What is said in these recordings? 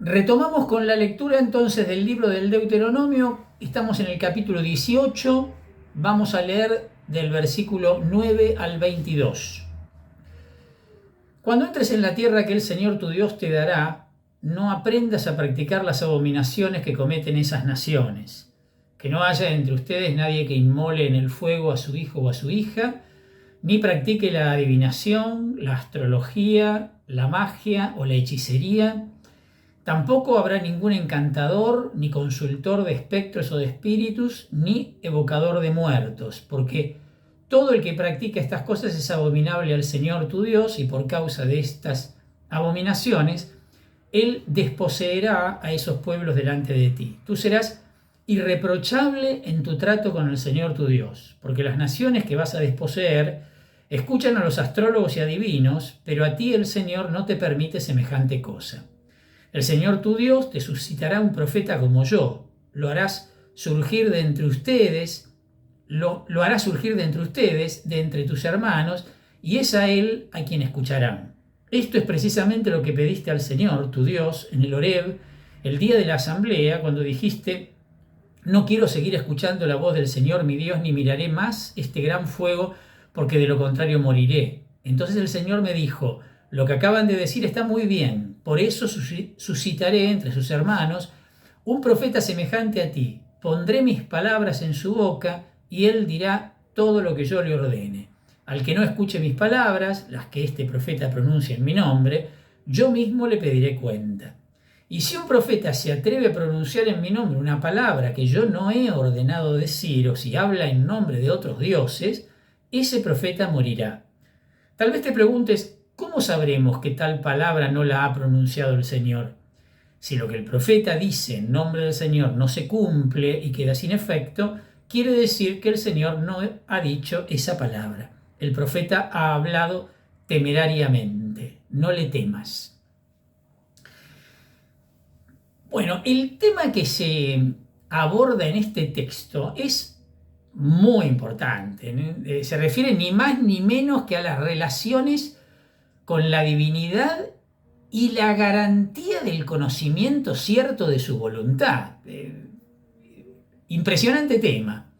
Retomamos con la lectura entonces del libro del Deuteronomio. Estamos en el capítulo 18. Vamos a leer del versículo 9 al 22. Cuando entres en la tierra que el Señor tu Dios te dará, no aprendas a practicar las abominaciones que cometen esas naciones. Que no haya entre ustedes nadie que inmole en el fuego a su hijo o a su hija, ni practique la adivinación, la astrología, la magia o la hechicería. Tampoco habrá ningún encantador, ni consultor de espectros o de espíritus, ni evocador de muertos, porque todo el que practica estas cosas es abominable al Señor tu Dios, y por causa de estas abominaciones, Él desposeerá a esos pueblos delante de ti. Tú serás irreprochable en tu trato con el Señor tu Dios, porque las naciones que vas a desposeer escuchan a los astrólogos y adivinos, pero a ti el Señor no te permite semejante cosa. El Señor tu Dios te suscitará un profeta como yo. Lo harás surgir de entre ustedes, de entre tus hermanos, y es a él a quien escucharán. Esto es precisamente lo que pediste al Señor tu Dios en el Horeb, el día de la asamblea, cuando dijiste: no quiero seguir escuchando la voz del Señor mi Dios, ni miraré más este gran fuego, porque de lo contrario moriré. Entonces el Señor me dijo: lo que acaban de decir está muy bien, por eso suscitaré entre sus hermanos un profeta semejante a ti. Pondré mis palabras en su boca y él dirá todo lo que yo le ordene. Al que no escuche mis palabras, las que este profeta pronuncia en mi nombre, yo mismo le pediré cuenta. Y si un profeta se atreve a pronunciar en mi nombre una palabra que yo no he ordenado decir, o si habla en nombre de otros dioses, ese profeta morirá. Tal vez te preguntes: ¿cómo sabremos que tal palabra no la ha pronunciado el Señor? Si lo que el profeta dice en nombre del Señor no se cumple y queda sin efecto, quiere decir que el Señor no ha dicho esa palabra. El profeta ha hablado temerariamente. No le temas. Bueno, el tema que se aborda en este texto es muy importante. Se refiere ni más ni menos que a las relaciones con la divinidad y la garantía del conocimiento cierto de su voluntad. Impresionante tema.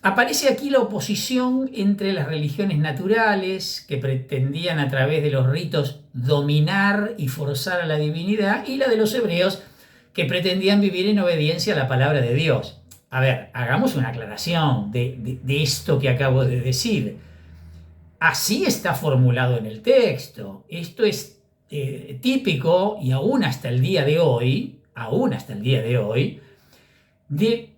Aparece aquí la oposición entre las religiones naturales, que pretendían a través de los ritos dominar y forzar a la divinidad, y la de los hebreos, que pretendían vivir en obediencia a la palabra de Dios. A ver, hagamos una aclaración de esto que acabo de decir. Así está formulado en el texto. Esto es típico, y aún hasta el día de hoy, de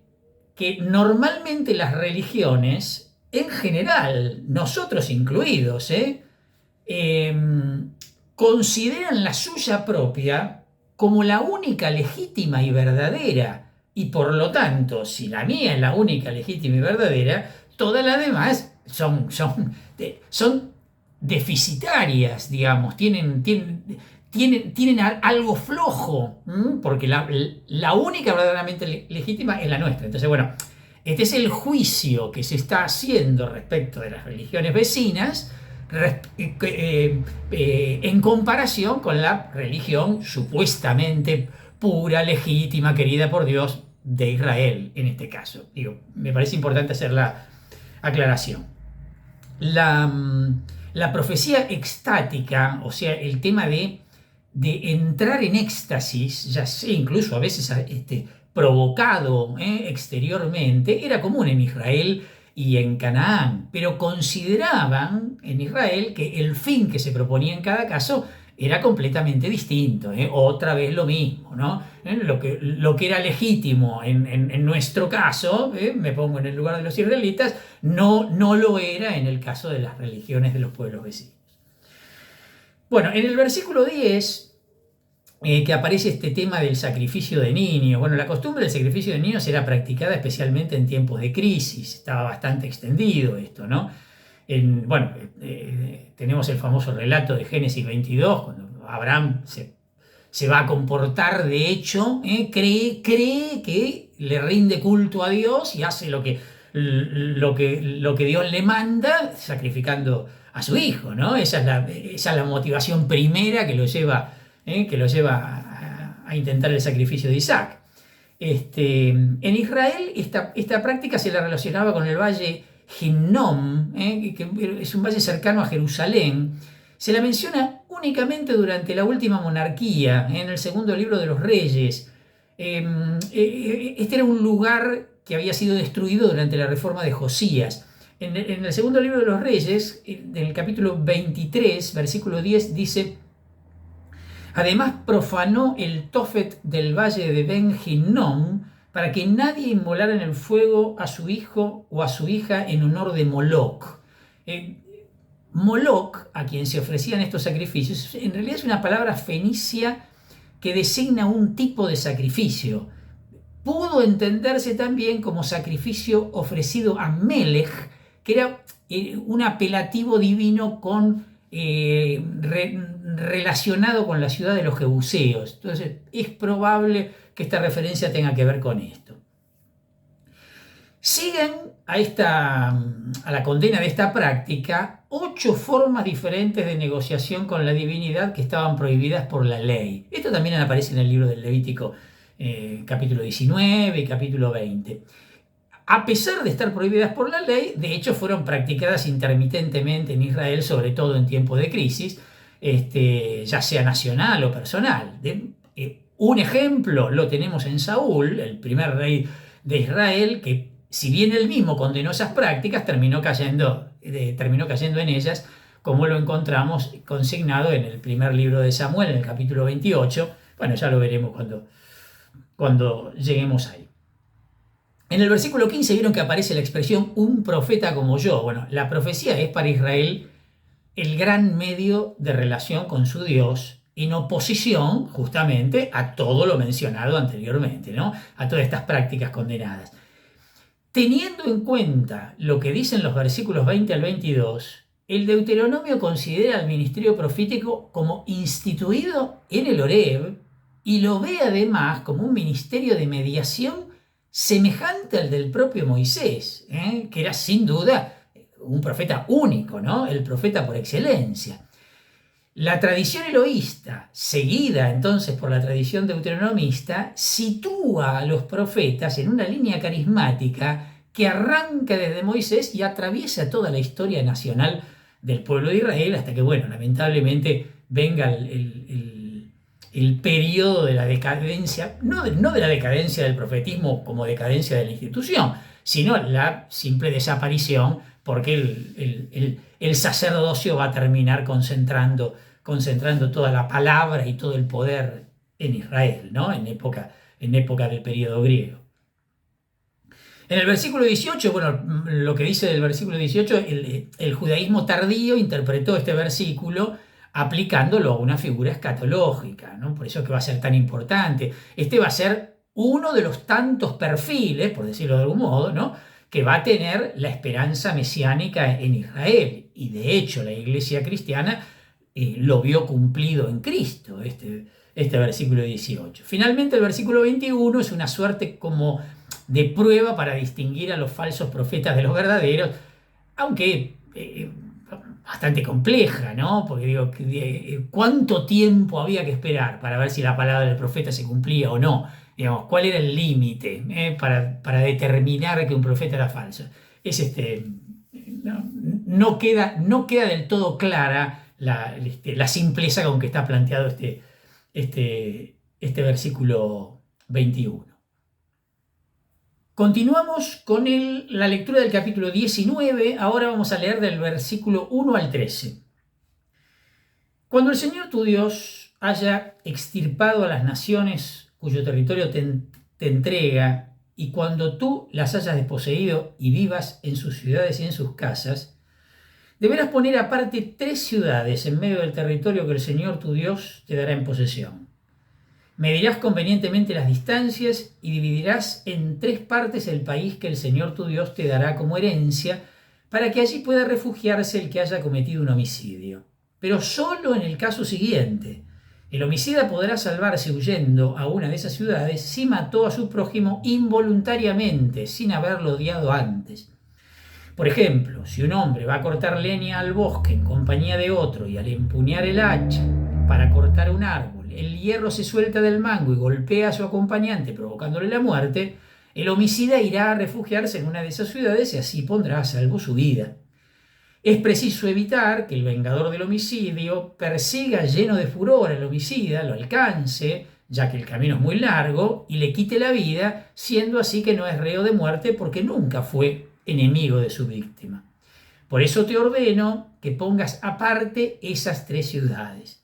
que normalmente las religiones, en general, nosotros incluidos, consideran la suya propia como la única legítima y verdadera, y por lo tanto, si la mía es la única legítima y verdadera, todas las demás son deficitarias, digamos, tienen algo flojo, porque la única verdaderamente legítima es la nuestra. Entonces, bueno, este es el juicio que se está haciendo respecto de las religiones vecinas en comparación con la religión supuestamente pura, legítima, querida por Dios de Israel, en este caso. Me parece importante hacer la aclaración. La profecía extática, o sea, el tema de entrar en éxtasis, ya sé, incluso a veces provocado exteriormente, era común en Israel y en Canaán, pero consideraban en Israel que el fin que se proponía en cada caso era completamente distinto. Otra vez lo mismo, ¿no? Lo que era legítimo en nuestro caso, me pongo en el lugar de los israelitas, no lo era en el caso de las religiones de los pueblos vecinos. Bueno, en el versículo 10, que aparece este tema del sacrificio de niños. Bueno, la costumbre del sacrificio de niños era practicada especialmente en tiempos de crisis. Estaba bastante extendido esto, ¿no? Tenemos el famoso relato de Génesis 22, cuando Abraham se va a comportar, de hecho, cree que le rinde culto a Dios y hace lo que Dios le manda, sacrificando a su hijo, ¿no? Esa es la motivación primera que lo lleva a intentar el sacrificio de Isaac. En Israel esta práctica se la relacionaba con el valle Hinnom, que es un valle cercano a Jerusalén. Se la menciona únicamente durante la última monarquía, en el segundo libro de los Reyes. Este era un lugar que había sido destruido durante la reforma de Josías. En el segundo libro de los Reyes, en el capítulo 23, versículo 10, dice: además profanó el Tofet del valle de Ben Hinnom para que nadie inmolara en el fuego a su hijo o a su hija en honor de Moloc. Moloc, a quien se ofrecían estos sacrificios, en realidad es una palabra fenicia que designa un tipo de sacrificio. Pudo entenderse también como sacrificio ofrecido a Melech, que era un apelativo divino relacionado con la ciudad de los jebuseos. Entonces es probable que esta referencia tenga que ver con esto. Siguen a la condena de esta práctica 8 formas diferentes de negociación con la divinidad que estaban prohibidas por la ley. Esto también aparece en el libro del Levítico, capítulo 19 y capítulo 20. A pesar de estar prohibidas por la ley, de hecho fueron practicadas intermitentemente en Israel, sobre todo en tiempos de crisis, ya sea nacional o personal. Un ejemplo lo tenemos en Saúl, el primer rey de Israel, que si bien él mismo condenó esas prácticas, terminó cayendo en ellas, como lo encontramos consignado en el primer libro de Samuel, en el capítulo 28. Bueno, ya lo veremos cuando lleguemos ahí. En el versículo 15 vieron que aparece la expresión un profeta como yo. Bueno, la profecía es para Israel el gran medio de relación con su Dios, en oposición justamente a todo lo mencionado anteriormente, ¿no? A todas estas prácticas condenadas. Teniendo en cuenta lo que dicen los versículos 20 al 22, el Deuteronomio considera al ministerio profético como instituido en el Horeb y lo ve además como un ministerio de mediación semejante al del propio Moisés, que era sin duda un profeta único, ¿no? El profeta por excelencia. La tradición eloísta, seguida entonces por la tradición deuteronomista, sitúa a los profetas en una línea carismática que arranca desde Moisés y atraviesa toda la historia nacional del pueblo de Israel hasta que, bueno, lamentablemente venga el periodo de la decadencia, no de la decadencia del profetismo como decadencia de la institución, sino la simple desaparición, porque el sacerdocio va a terminar concentrando toda la palabra y todo el poder en Israel, ¿no? En época del periodo griego. En el versículo 18, bueno, lo que dice del versículo 18, el judaísmo tardío interpretó este versículo aplicándolo a una figura escatológica, ¿no? Por eso es que va a ser tan importante. Este va a ser uno de los tantos perfiles, por decirlo de algún modo, ¿no?, que va a tener la esperanza mesiánica en Israel. Y de hecho la iglesia cristiana lo vio cumplido en Cristo, este versículo 18. Finalmente el versículo 21 es una suerte como de prueba para distinguir a los falsos profetas de los verdaderos, aunque bastante compleja, ¿no? Porque digo, ¿cuánto tiempo había que esperar para ver si la palabra del profeta se cumplía o no? Digamos, ¿cuál era el límite para determinar que un profeta era falso? No queda del todo clara la simpleza con que está planteado este versículo 21. Continuamos con la lectura del capítulo 19. Ahora vamos a leer del versículo 1 al 13. Cuando el Señor tu Dios haya extirpado a las naciones cuyo territorio te entrega, y cuando tú las hayas desposeído y vivas en sus ciudades y en sus casas, deberás poner aparte 3 ciudades en medio del territorio que el Señor tu Dios te dará en posesión. Medirás convenientemente las distancias y dividirás en 3 partes el país que el Señor tu Dios te dará como herencia, para que allí pueda refugiarse el que haya cometido un homicidio. Pero solo en el caso siguiente: el homicida podrá salvarse huyendo a una de esas ciudades si mató a su prójimo involuntariamente, sin haberlo odiado antes. Por ejemplo, si un hombre va a cortar leña al bosque en compañía de otro y al empuñar el hacha para cortar un árbol el hierro se suelta del mango y golpea a su acompañante provocándole la muerte, el homicida irá a refugiarse en una de esas ciudades y así pondrá a salvo su vida. Es preciso evitar que el vengador del homicidio persiga lleno de furor al homicida, lo alcance, ya que el camino es muy largo, y le quite la vida, siendo así que no es reo de muerte porque nunca fue enemigo de su víctima. Por eso te ordeno que pongas aparte esas 3 ciudades.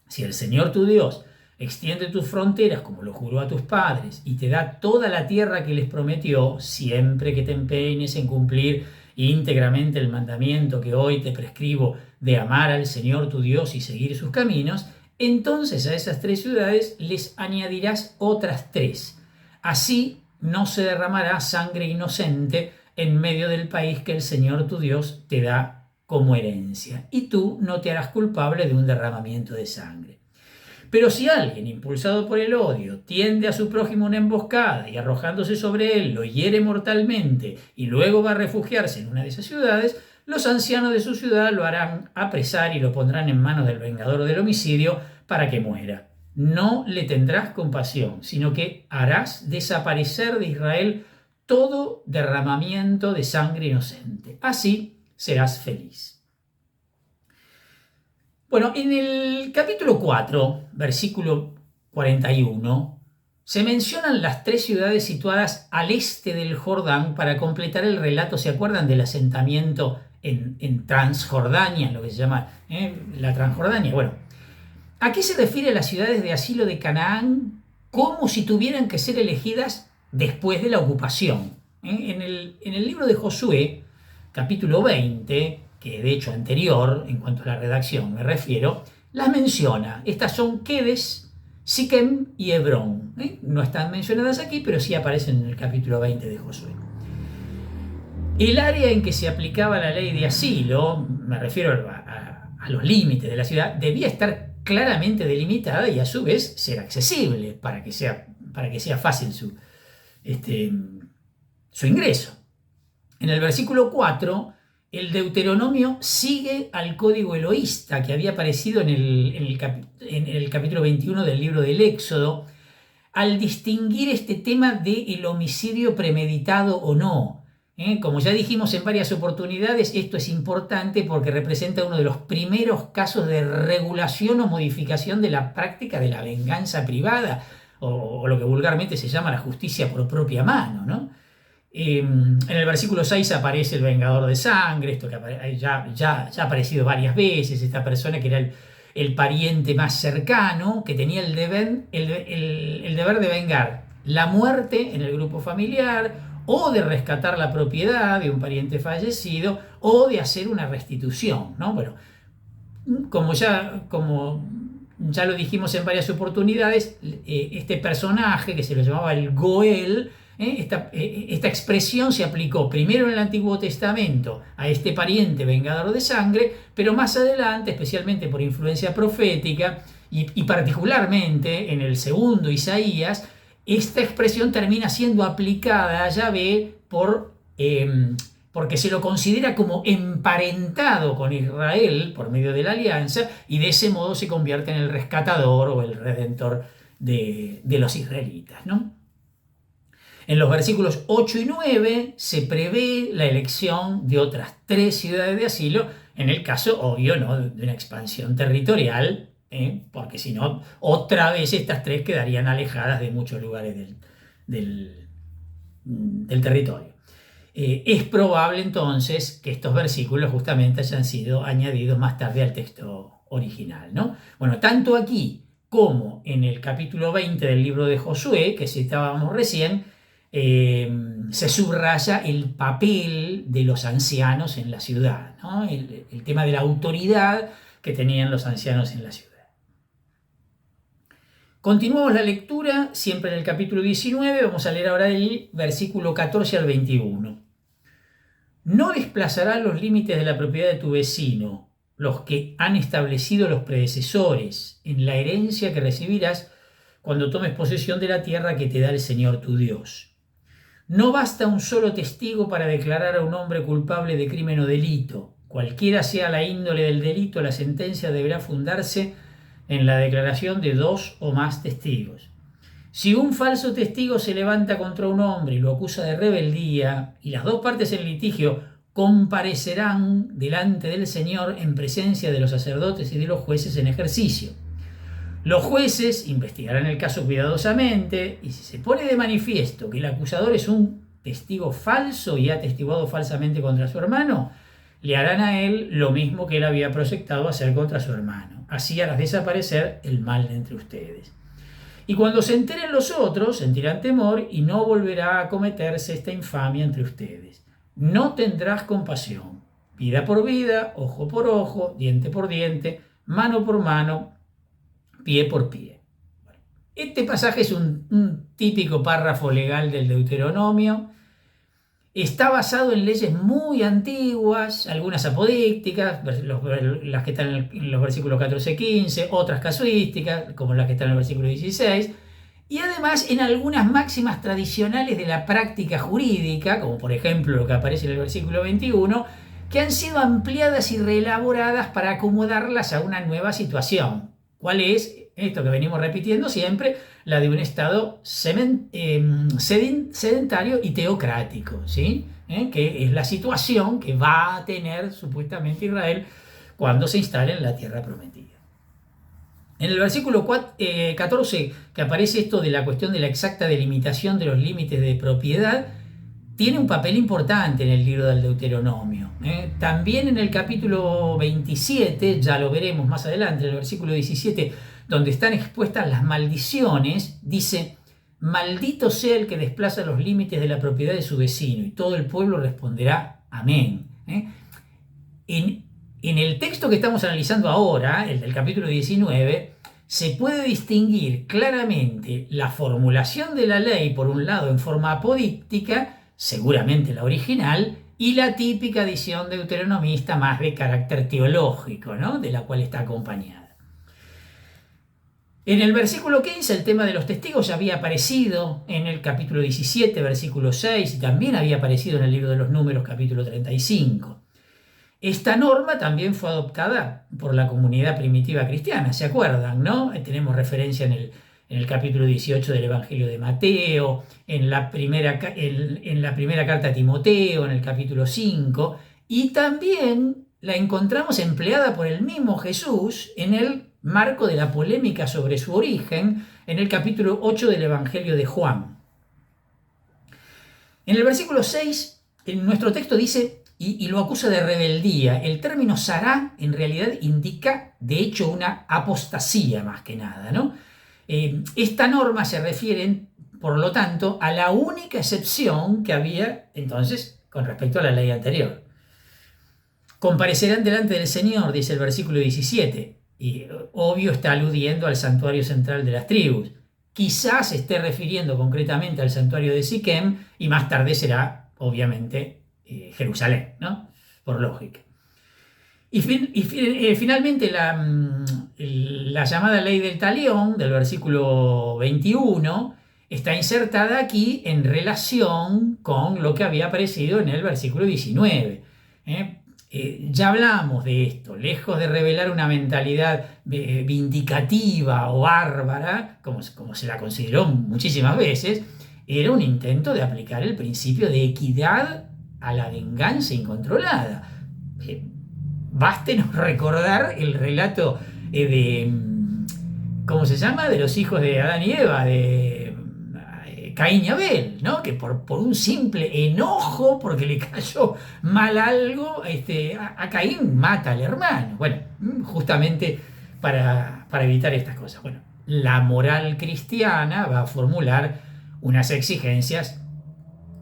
Si el Señor tu Dios extiende tus fronteras como lo juró a tus padres y te da toda la tierra que les prometió, siempre que te empeñes en cumplir íntegramente el mandamiento que hoy te prescribo de amar al Señor tu Dios y seguir sus caminos, entonces a esas 3 ciudades les añadirás otras 3. Así no se derramará sangre inocente en medio del país que el Señor tu Dios te da como herencia, y tú no te harás culpable de un derramamiento de sangre. Pero si alguien, impulsado por el odio, tiende a su prójimo una emboscada y arrojándose sobre él lo hiere mortalmente y luego va a refugiarse en una de esas ciudades, los ancianos de su ciudad lo harán apresar y lo pondrán en manos del vengador del homicidio para que muera. No le tendrás compasión, sino que harás desaparecer de Israel todo derramamiento de sangre inocente. Así serás feliz. Bueno, en el capítulo 4, versículo 41, se mencionan las 3 ciudades situadas al este del Jordán para completar el relato. ¿Se acuerdan del asentamiento en Transjordania, lo que se llama la Transjordania? Bueno, ¿a qué se refiere las ciudades de asilo de Canaán como si tuvieran que ser elegidas después de la ocupación? En el libro de Josué, capítulo 20, que de hecho anterior, en cuanto a la redacción me refiero, las menciona. Estas son Quedes, Siquem y Hebrón. No están mencionadas aquí, pero sí aparecen en el capítulo 20 de Josué. El área en que se aplicaba la ley de asilo, me refiero a los límites de la ciudad, debía estar claramente delimitada y a su vez ser accesible para que sea fácil su ingreso. En el versículo 4, el Deuteronomio sigue al código eloísta que había aparecido en el capítulo 21 del libro del Éxodo, al distinguir este tema del homicidio premeditado o no. Como ya dijimos en varias oportunidades, esto es importante porque representa uno de los primeros casos de regulación o modificación de la práctica de la venganza privada, o lo que vulgarmente se llama la justicia por propia mano, ¿no? En el versículo 6 aparece el vengador de sangre, esto que ya ha aparecido varias veces, esta persona que era el pariente más cercano, que tenía el deber de vengar la muerte en el grupo familiar, o de rescatar la propiedad de un pariente fallecido, o de hacer una restitución, ¿no? Bueno, como ya lo dijimos en varias oportunidades, este personaje que se lo llamaba el Goel, esta expresión se aplicó primero en el Antiguo Testamento a este pariente vengador de sangre, pero más adelante, especialmente por influencia profética y particularmente en el segundo Isaías, esta expresión termina siendo aplicada a Yahvé porque se lo considera como emparentado con Israel por medio de la alianza y de ese modo se convierte en el rescatador o el redentor de los israelitas, ¿no? En los versículos 8 y 9 se prevé la elección de otras 3 ciudades de asilo, en el caso, obvio, ¿no?, de una expansión territorial, porque si no, otra vez estas 3 quedarían alejadas de muchos lugares del territorio. Es probable entonces que estos versículos justamente hayan sido añadidos más tarde al texto original, ¿no? Bueno, tanto aquí como en el capítulo 20 del libro de Josué, que citábamos recién, se subraya el papel de los ancianos en la ciudad, ¿no? El tema de la autoridad que tenían los ancianos en la ciudad. Continuamos la lectura, siempre en el capítulo 19, vamos a leer ahora el versículo 14 al 21. No desplazarás los límites de la propiedad de tu vecino, los que han establecido los predecesores, en la herencia que recibirás cuando tomes posesión de la tierra que te da el Señor tu Dios. No basta un solo testigo para declarar a un hombre culpable de crimen o delito. Cualquiera sea la índole del delito, la sentencia deberá fundarse en la declaración de 2 o más testigos. Si un falso testigo se levanta contra un hombre y lo acusa de rebeldía, y las dos partes en litigio comparecerán delante del Señor en presencia de los sacerdotes y de los jueces en ejercicio. Los jueces investigarán el caso cuidadosamente, y si se pone de manifiesto que el acusador es un testigo falso y ha atestiguado falsamente contra su hermano, le harán a él lo mismo que él había proyectado hacer contra su hermano. Así harás desaparecer el mal de entre ustedes. Y cuando se enteren los otros, sentirán temor y no volverá a cometerse esta infamia entre ustedes. No tendrás compasión. Vida por vida, ojo por ojo, diente por diente, mano por mano, pie por pie. Este pasaje es un típico párrafo legal del Deuteronomio. Está basado en leyes muy antiguas, algunas apodícticas, las que están en los versículos 14-15, otras casuísticas, como las que están en el versículo 16, y además en algunas máximas tradicionales de la práctica jurídica, como por ejemplo lo que aparece en el versículo 21, que han sido ampliadas y reelaboradas para acomodarlas a una nueva situación. ¿Cuál es? Esto que venimos repitiendo siempre, la de un Estado sedentario y teocrático, ¿sí? Que es la situación que va a tener supuestamente Israel cuando se instale en la tierra prometida. En el versículo 14, que aparece esto de la cuestión de la exacta delimitación de los límites de propiedad, tiene un papel importante en el libro del Deuteronomio. También en el capítulo 27, ya lo veremos más adelante, en el versículo 17, donde están expuestas las maldiciones, dice: maldito sea el que desplaza los límites de la propiedad de su vecino, y todo el pueblo responderá amén. En el texto que estamos analizando ahora, el del capítulo 19, se puede distinguir claramente la formulación de la ley, por un lado en forma apodíctica, seguramente la original, y la típica edición deuteronomista más de carácter teológico, ¿no? De la cual está acompañada. En el versículo 15 el tema de los testigos ya había aparecido en el capítulo 17, versículo 6, y también había aparecido en el libro de los Números, capítulo 35. Esta norma también fue adoptada por la comunidad primitiva cristiana, ¿se acuerdan, no? Tenemos referencia en el capítulo 18 del Evangelio de Mateo, en la primera carta a Timoteo, en el capítulo 5, y también la encontramos empleada por el mismo Jesús en el marco de la polémica sobre su origen, en el capítulo 8 del Evangelio de Juan. En el versículo 6, en nuestro texto dice, y lo acusa de rebeldía. El término sará en realidad indica, de hecho, una apostasía más que nada, ¿no? Esta norma se refiere, por lo tanto, a la única excepción que había entonces con respecto a la ley anterior. Comparecerán delante del Señor, dice el versículo 17, y obvio está aludiendo al santuario central de las tribus. Quizás esté refiriendo concretamente al santuario de Siquem, y más tarde será, obviamente, Jerusalén, ¿no? Por lógica. Y finalmente la llamada ley del talión, del versículo 21, está insertada aquí en relación con lo que había aparecido en el versículo 19. Ya hablamos de esto, lejos de revelar una mentalidad vindicativa o bárbara, como se la consideró muchísimas veces, era un intento de aplicar el principio de equidad a la venganza incontrolada. Bástenos recordar el relato ¿cómo se llama? De los hijos de Adán y Eva, de Caín y Abel, ¿no? Que por un simple enojo, porque le cayó mal algo, a Caín mata al hermano. Bueno, justamente para evitar estas cosas. Bueno, la moral cristiana va a formular unas exigencias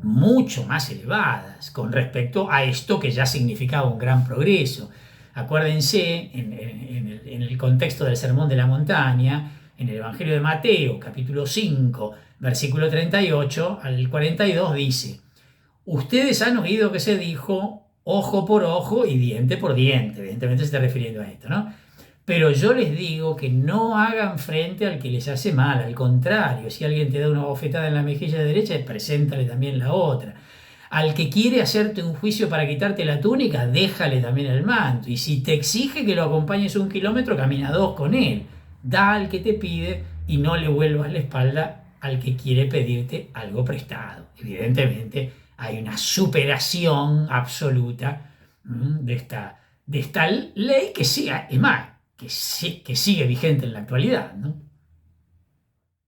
mucho más elevadas con respecto a esto que ya significaba un gran progreso. Acuérdense, en el contexto del Sermón de la Montaña, en el Evangelio de Mateo, capítulo 5, versículo 38 al 42, dice: ustedes han oído que se dijo ojo por ojo y diente por diente. Evidentemente se está refiriendo a esto, ¿no? Pero yo les digo que no hagan frente al que les hace mal. Al contrario, si alguien te da una bofetada en la mejilla derecha, preséntale también la otra. Al que quiere hacerte un juicio para quitarte la túnica, déjale también el manto. Y si te exige que lo acompañes 1 kilómetro, camina 2 con él. da al que te pide y no le vuelvas la espalda al que quiere pedirte algo prestado. Evidentemente hay una superación absoluta de esta ley que sigue, es más, que sigue vigente en la actualidad, ¿no?